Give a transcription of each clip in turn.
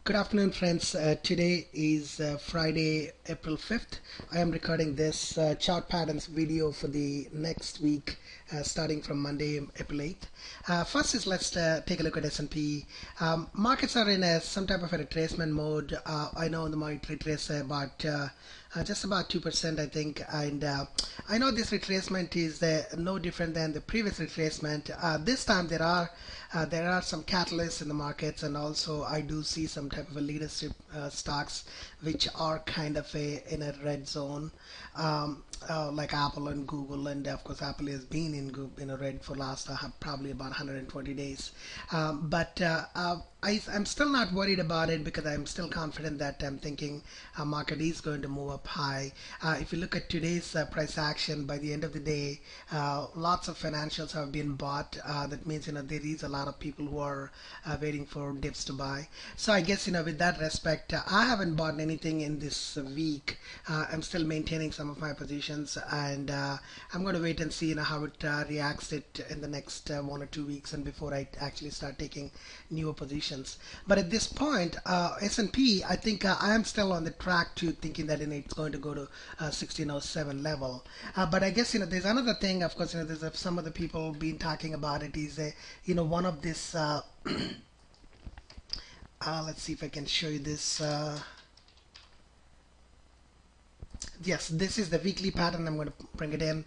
Good afternoon, friends. Today is Friday, April 5th. I am recording this chart patterns video for the next week, starting from Monday, April 8th. First is let's take a look at S&P. Markets are in some type of a retracement mode. I know the market retraced about just about 2%, I think, and I know this retracement is no different than the previous retracement. This time there are some catalysts in the markets, and also I do see some type of a leadership stocks which are kind of in a red zone, like Apple and Google, and of course Apple has been in a red for last probably about 120 days. I'm still not worried about it because I'm still confident that I'm thinking market is going to move up high. If you look at today's price action, by the end of the day, lots of financials have been bought. That means there is a lot of people who are waiting for dips to buy. So I guess with that respect, I haven't bought anything in this week. I'm still maintaining some of my positions, and I'm going to wait and see how it reacts it in the next 1 or 2 weeks, and before I actually start taking newer positions. But at this point, S&P, I think I am still on the track to thinking that it's going to go to 1607 level. But I guess there's another thing. Of course, there's some other people been talking about it. Is one of this. Let's see if I can show you this. Yes, this is the weekly pattern. I'm going to bring it in.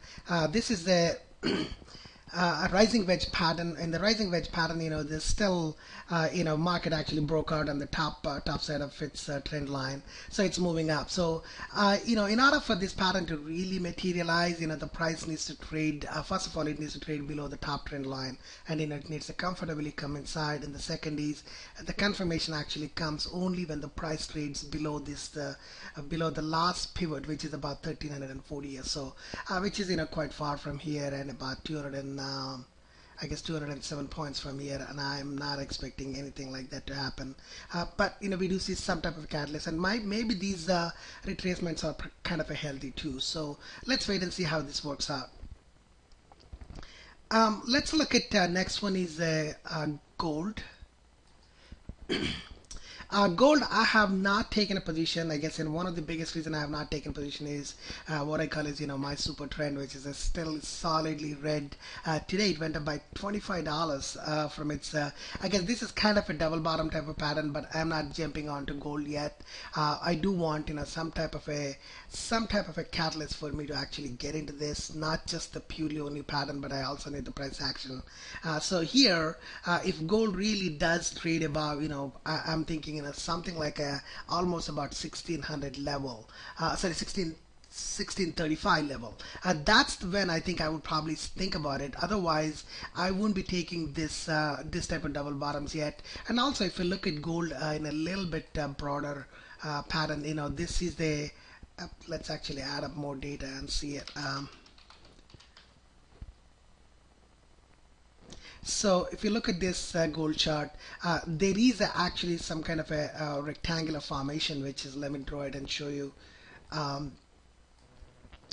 This is the a rising wedge pattern. In the rising wedge pattern, there's still, market actually broke out on the top side of its trend line, so it's moving up. So, in order for this pattern to really materialize, the price needs to trade. First of all, it needs to trade below the top trend line, and it needs to comfortably come inside. And the second is the confirmation actually comes only when the price trades below this, below the last pivot, which is about 1340 or so, which is quite far from here, and about 207 points from here, and I'm not expecting anything like that to happen. But we do see some type of catalyst, and maybe these retracements are kind of a healthy too. So let's wait and see how this works out. Let's look at next one is gold. Gold, I have not taken a position. I guess one of the biggest reason I have not taken a position is what I call is my super trend, which is still solidly red. Today it went up by $25 from its. I guess this is kind of a double bottom type of pattern, but I'm not jumping onto gold yet. I do want some type of a catalyst for me to actually get into this, not just the purely only pattern, but I also need the price action. So here, if gold really does trade above, I'm thinking something like almost about 1600 level, sorry, 1635 level. That's when I think I would probably think about it. Otherwise, I wouldn't be taking this type of double bottoms yet. And also, if you look at gold in a little bit broader pattern, this is the. Let's actually add up more data and see it. So if you look at this gold chart, there is actually some kind of a rectangular formation, which is, let me draw it and show you.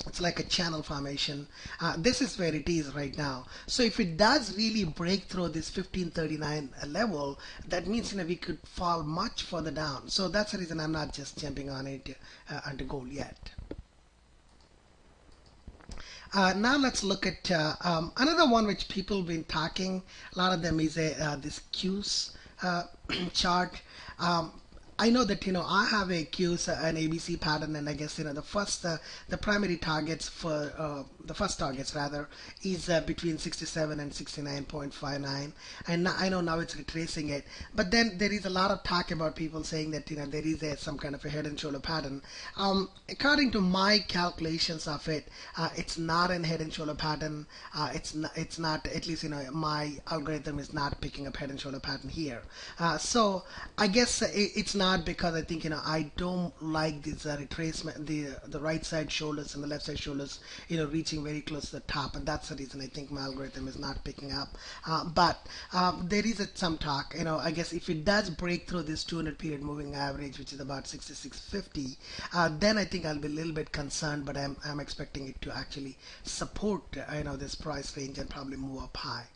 It's like a channel formation. This is where it is right now. So if it does really break through this 1539 level, that means we could fall much further down. So that's the reason I'm not just jumping on it onto gold yet. Now let's look at another one which people have been talking. A lot of them is this Qs chart. I know that I have a Qs an ABC pattern, and I guess the primary targets for the first targets rather is between 67 and 69.59, and I know now it's retracing it. But then there is a lot of talk about people saying that there is some kind of a head and shoulder pattern. According to my calculations of it, it's not a head and shoulder pattern. It's not, at least my algorithm is not picking up head and shoulder pattern here. So I guess it's not because I think I don't like this retracement, the right side shoulders and the left side shoulders reaching very close to the top, and that's the reason I think my algorithm is not picking up. But there is some talk. I guess if it does break through this 200 period moving average, which is about 66.50, then I think I'll be a little bit concerned. But I'm expecting it to actually support this price range and probably move up high.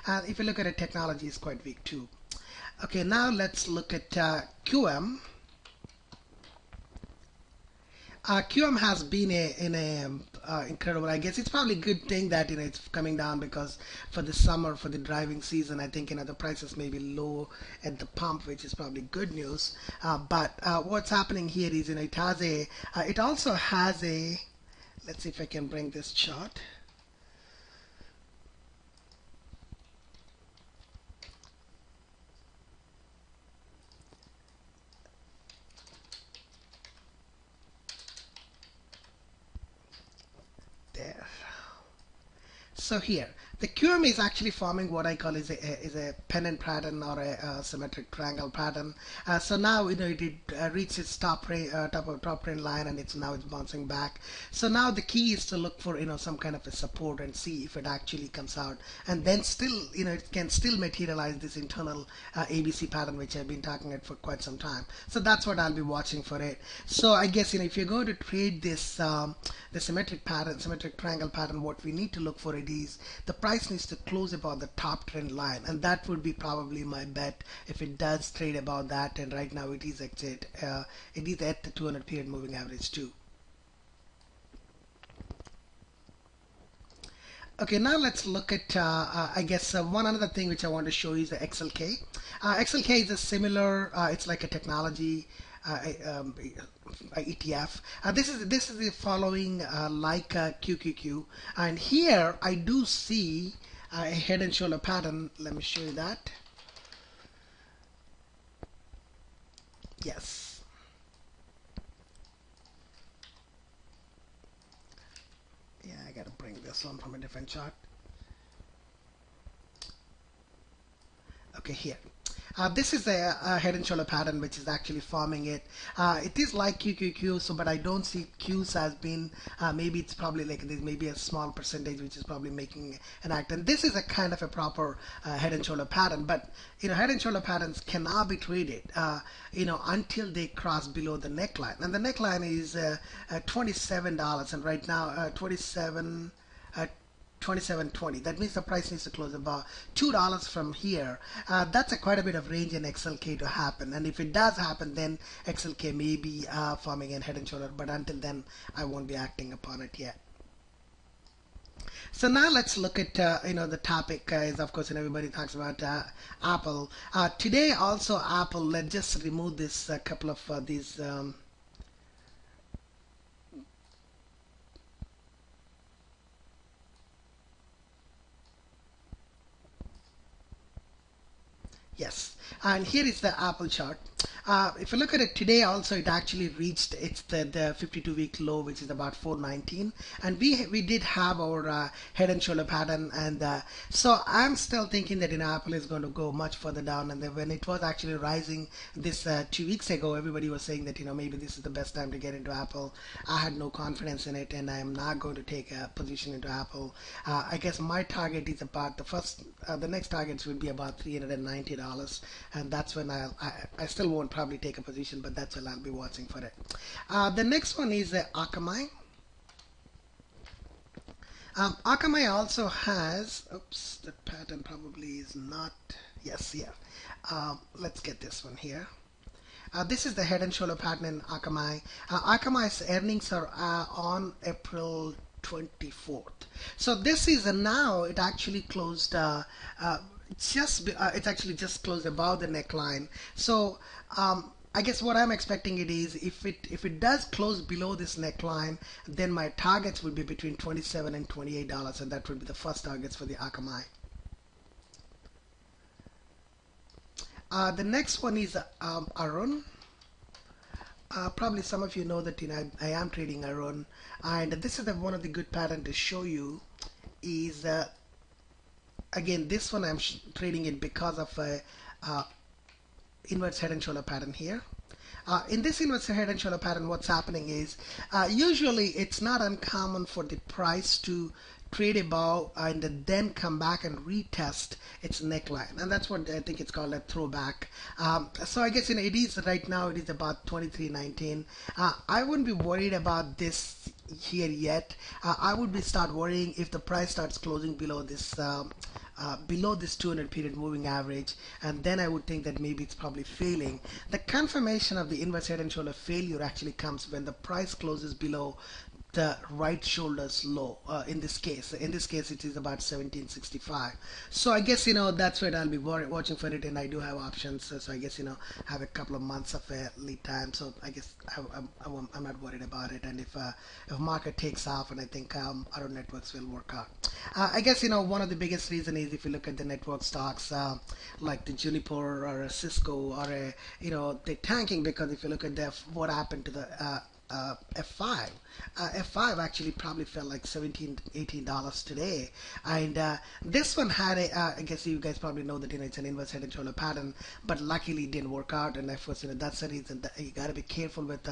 And if you look at it, technology is quite weak too. Okay, now let's look at QM. QM has been in a incredible. I guess it's probably a good thing that it's coming down because for the summer, for the driving season, I think the prices may be low at the pump, which is probably good news. But what's happening here is it has a it also has a. Let's see if I can bring this chart. There. So here, the QM is actually forming what I call is a pennant pattern or a symmetric triangle pattern. So now it reached its top trend line, and it's bouncing back. So now the key is to look for some kind of a support and see if it actually comes out, and then still it can still materialize this internal ABC pattern which I've been talking about for quite some time. So that's what I'll be watching for it. So I guess if you're going to trade this the symmetric pattern, symmetric triangle pattern, what we need to look for it is the price needs to close above the top trend line, and that would be probably my bet if it does trade about that. And right now it is at the 200 period moving average too. Okay, now let's look at I guess one another thing which I want to show is the XLK. XLK is a similar. It's like a technology ETF. This is the following like QQQ, and here I do see a head and shoulder pattern. Let me show you that. Yes. Yeah, I gotta bring this on from a different chart. Okay, here. This is a head and shoulder pattern which is actually forming it. It is like QQQ, so but I don't see Qs as being, maybe it's probably like there's maybe a small percentage which is probably making an act. And this is a kind of a proper head and shoulder pattern, but head and shoulder patterns cannot be traded, until they cross below the neckline. And the neckline is $27, and right now 27.20. That means the price needs to close about $2 from here. That's quite a bit of range in XLK to happen, and if it does happen, then XLK may be forming a head and shoulder, but until then I won't be acting upon it yet. So now let's look at the topic is, of course, everybody talks about Apple. Today also Apple, let's just remove this couple of these yes, and here is the Apple chart. If you look at it today, also it actually reached the 52-week low, which is about 419, and we did have our head and shoulder pattern, and so I'm still thinking that Apple is going to go much further down. And then when it was actually rising this 2 weeks ago, everybody was saying that maybe this is the best time to get into Apple. I had no confidence in it, and I am not going to take a position into Apple. I guess my target is about the next targets would be about $390, and that's when I still won't probably take a position, but that's when I'll be watching for it. The next one is Akamai. Akamai also has, oops, the pattern probably is not, yes, yeah. Let's get this one here. This is the head and shoulder pattern in Akamai. Akamai's earnings are on April 24th. So this is now it actually closed it's actually just closed above the neckline. So I guess what I'm expecting it is if it does close below this neckline, then my targets will be between $27 and $28, and that would be the first targets for the Akamai. The next one is Arun. Probably some of you know that I am trading Arun, and this is one of the good pattern to show you is again this one I'm trading it because of a inverse head and shoulder pattern here. In this inverse head and shoulder pattern, what's happening is usually it's not uncommon for the price to trade above and then come back and retest its neckline, and that's what I think it's called a throwback. So I guess it is right now it is about 23.19. I wouldn't be worried about this here yet. I would be start worrying if the price starts closing below this below this 200 period moving average, and then I would think that maybe it's probably failing. The confirmation of the inverse head and shoulder failure actually comes when the price closes below the right shoulder's low. In this case it is about 1765. So I guess that's what I'll be watching for it, and I do have options, so I guess have a couple of months of lead time, so I guess I'm not worried about it. And if market takes off, and I think other networks will work out. I guess one of the biggest reason is if you look at the network stocks, like the Juniper or a Cisco or they're tanking, because if you look at what happened to the F5. F5 actually probably fell like $17-18 today, and this one had I guess you guys probably know that it's an inverse head and shoulder pattern, but luckily it didn't work out, and of course that's the reason that you got to be careful with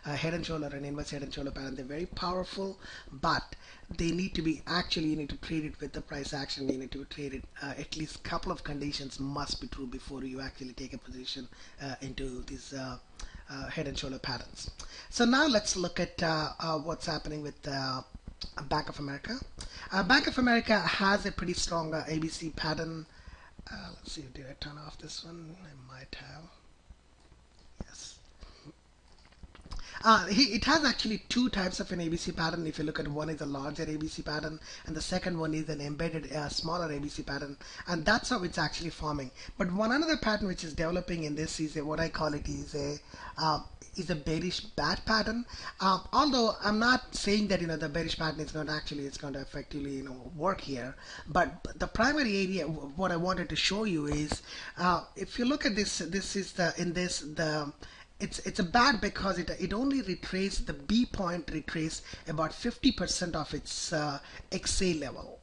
head and shoulder and inverse head and shoulder pattern. They're very powerful, but they need to be actually, you need to trade it with the price action. You need to trade it at least a couple of conditions must be true before you actually take a position into these head and shoulder patterns. So now let's look at what's happening with Bank of America. Bank of America has a pretty strong ABC pattern. Let's see, did I turn off this one? I might have. Yes. It has actually two types of an ABC pattern. If you look at one is a larger ABC pattern, and the second one is an embedded smaller ABC pattern, and that's how it's actually forming. But one another pattern which is developing in this is what I call it is a bearish bat pattern. Although I'm not saying that the bearish pattern is not actually it's going to effectively work here, but the primary area what I wanted to show you is if you look at this, this is it's a bad because it only retraced the B point, retraced about 50% of its XA level.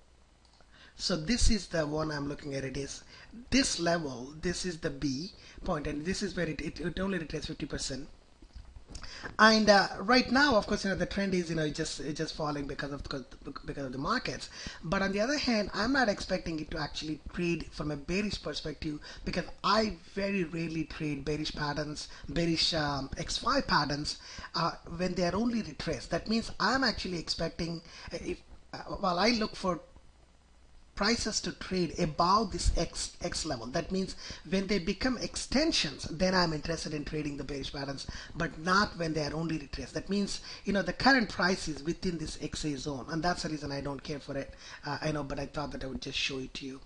So this is the one I'm looking at. It is this level, this is the B point, and this is where it only retraced 50%. And right now, of course, the trend is it's just falling because of the markets. But on the other hand, I'm not expecting it to actually trade from a bearish perspective, because I very rarely trade bearish patterns, bearish X5 patterns when they are only retraced. That means I'm actually expecting while I look for prices to trade above this X level. That means when they become extensions, then I'm interested in trading the bearish patterns, but not when they are only retraced. That means the current price is within this XA zone, and that's the reason I don't care for it. I know, but I thought that I would just show it to you.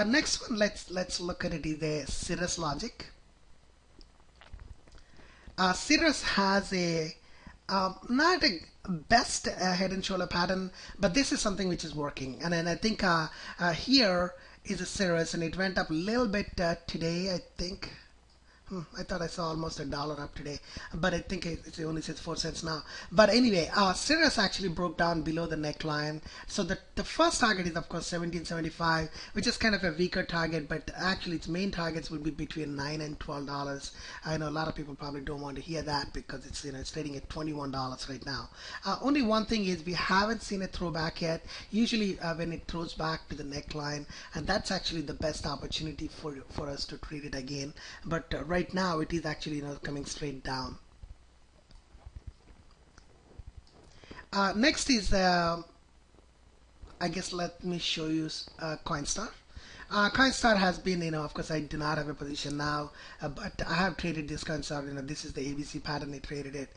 Next one, let's look at it, is a Cirrus Logic. Cirrus has a not a best head and shoulder pattern, but this is something which is working. And then I think here is a Cirrus, and it went up a little bit today, I think. I thought I saw almost $1 up today, but I think it only says 4 cents now. But anyway, Cirrus actually broke down below the neckline. So the first target is of course 1775, which is kind of a weaker target, but actually its main targets would be between $9 and $12. I know a lot of people probably don't want to hear that because it's it's trading at $21 right now. Only one thing is we haven't seen a throwback yet. Usually when it throws back to the neckline, and that's actually the best opportunity for us to trade it again. But right now it is actually coming straight down. Next is I guess let me show you Coinstar. Coinstar has been, of course, I do not have a position now, but I have traded this Coinstar. This is the ABC pattern. I traded it.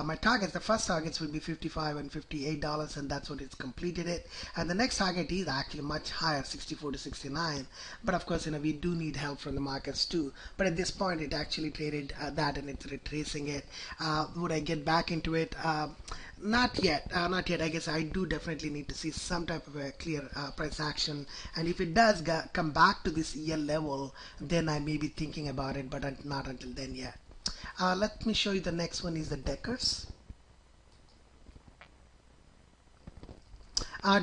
My targets, the first targets will be $55 and $58, and that's what it's completed it. And the next target is actually much higher, 64 to 69. But of course, we do need help from the markets too. But at this point, it actually traded that, and it's retracing it. Would I get back into it? Not yet, not yet. I guess I do definitely need to see some type of a clear price action, and if it does come back to this EL level, then I may be thinking about it, but not until then yet. Let me show you the next one is the Deckers.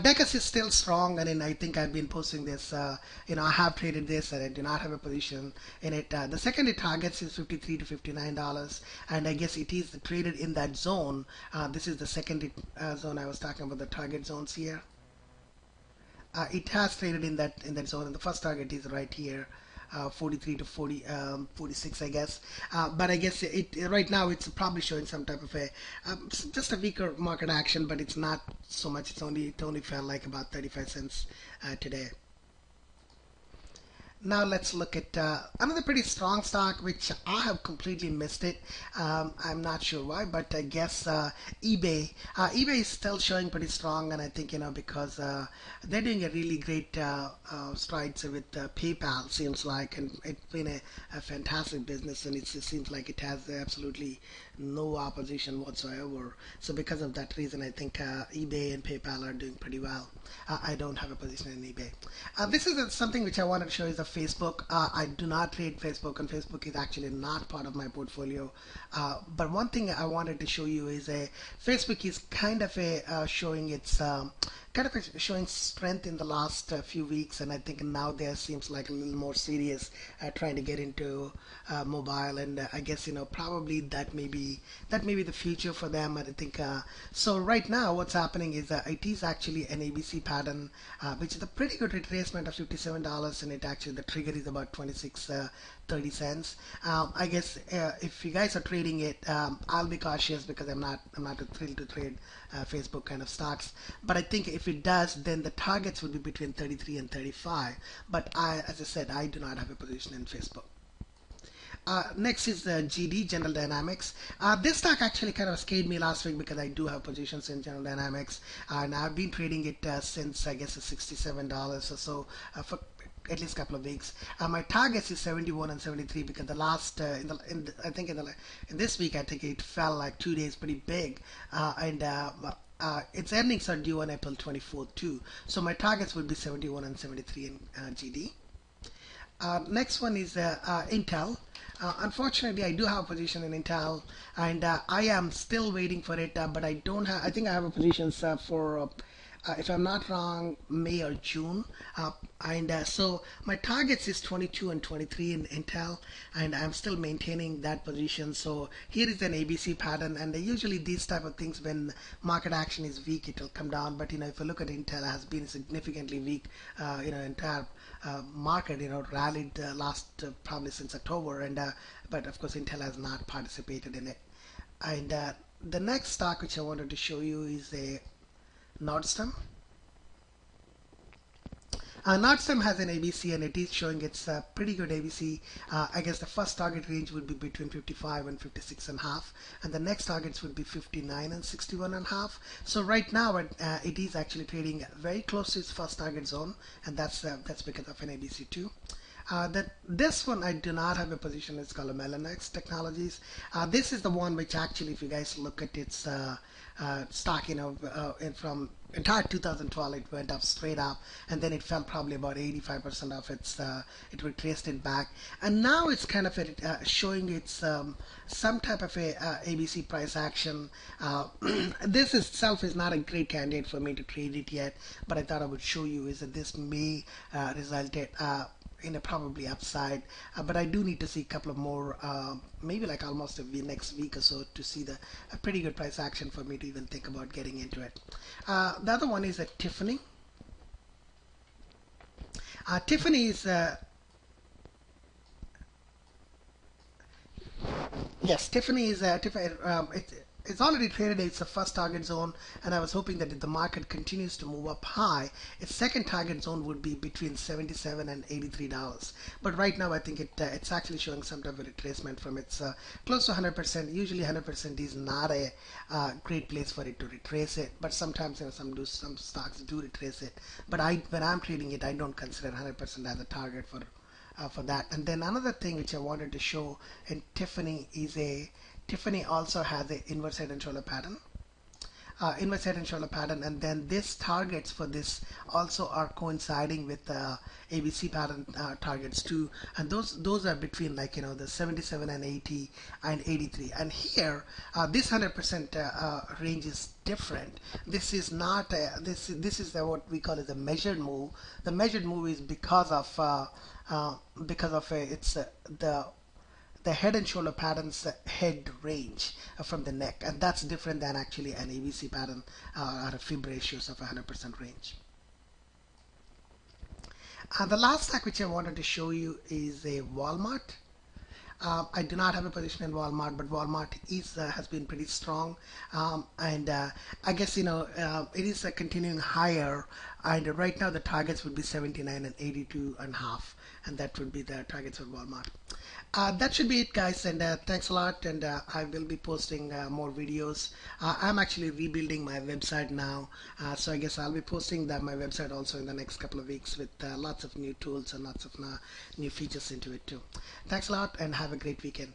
Deckers is still strong, and then I think I've been posting this. I have traded this, and I do not have a position in it. The secondary targets is $53 to $59, and I guess it is traded in that zone. This is the secondary zone I was talking about, the target zones here. It has traded in that zone, and the first target is right here. 43 to 40, 46, I guess. But I guess right now it's probably showing some type of a just a weaker market action, but it's not so much. It only fell like about 35 cents today. Now let's look at another pretty strong stock, which I have completely missed it. I'm not sure why, but I guess eBay. eBay is still showing pretty strong, and I think because they're doing a really great strides with PayPal. Seems like, and it's been a fantastic business, and it seems like it has absolutely no opposition whatsoever. So because of that reason, I think eBay and PayPal are doing pretty well. I don't have a position in eBay. This is something which I wanted to show is a Facebook. I do not trade Facebook, and Facebook is actually not part of my portfolio. But one thing I wanted to show you is Facebook is kind of showing its showing strength in the last few weeks, and I think now there seems like a little more serious trying to get into mobile, and I guess probably that may be the future for them. I think so. Right now, what's happening is it is actually an ABC pattern, which is a pretty good retracement of $57, and it actually the trigger is about 26. 30 cents. I guess if you guys are trading it, I'll be cautious because I'm not thrilled to trade Facebook kind of stocks. But I think if it does, then the targets will be between 33 and 35. But as I said, I do not have a position in Facebook. Next is the GD, General Dynamics. This stock actually kind of scared me last week because I do have positions in General Dynamics, and I've been trading it since I guess $67 or so for at least a couple of weeks. My targets is 71 and 73 because the last I think in this week I think it fell like 2 days pretty big, and its earnings are due on April 24th too. So my targets would be 71 and 73 in GD. Next one is Intel. Unfortunately, I do have a position in Intel, and I am still waiting for it, but I don't have. I think I have a position for if I'm not wrong, May or June. And so my targets is 22 and 23 in Intel, and I'm still maintaining that position. So here is an ABC pattern, and usually these type of things, when market action is weak, it will come down. But if you look at Intel, it has been significantly weak. Entire market, rallied last probably since October, and but of course Intel has not participated in it. And the next stock which I wanted to show you is a Nordstrom. Nordstrom has an ABC, and it is showing it's a pretty good ABC. I guess the first target range would be between 55 and 56.5, and the next targets would be 59 and 61.5. So right now it is actually trading very close to its first target zone, and that's because of an ABC too. This one I do not have a position. It's called Mellanox Technologies. This is the one which actually, if you guys look at its stock, and from entire 2012 it went up straight up, and then it fell probably about 85% of its it retraced it back, and now it's kind of showing its some type of a ABC price action. This itself is not a great candidate for me to trade it yet, but I thought I would show you is that this may result in a probably upside, but I do need to see a couple of more, maybe like almost next week or so, to see a pretty good price action for me to even think about getting into it. The other one is Tiffany. Tiffany is yes, Tiffany is it's already traded its first target zone, and I was hoping that if the market continues to move up high, its second target zone would be between $77 and $83. But right now, I think it's actually showing some type of retracement from its close to 100%. Usually, 100% is not a great place for it to retrace it, but sometimes some stocks do retrace it. But when I'm trading it, I don't consider 100% as a target for that. And then another thing which I wanted to show in Tiffany is Tiffany also has a inverse head and shoulder pattern. And then this targets for this also are coinciding with the ABC pattern targets too, and those are between the 77 and 80 and 83. And here this 100% range is different. This is not this is what we call as a measured move. The measured move is because of it's the head and shoulder pattern's head range from the neck, and that's different than actually an ABC pattern or a fib ratios of 100% range. The last stock which I wanted to show you is a Walmart. I do not have a position in Walmart, but Walmart is has been pretty strong, and I guess it is continuing higher. And right now the targets would be 79 and 82 and a half, and that would be the targets for Walmart. That should be it, guys, and thanks a lot. And I will be posting more videos. I'm actually rebuilding my website now, so I guess I'll be posting my website also in the next couple of weeks with lots of new tools and lots of new features into it too. Thanks a lot, and have a great weekend.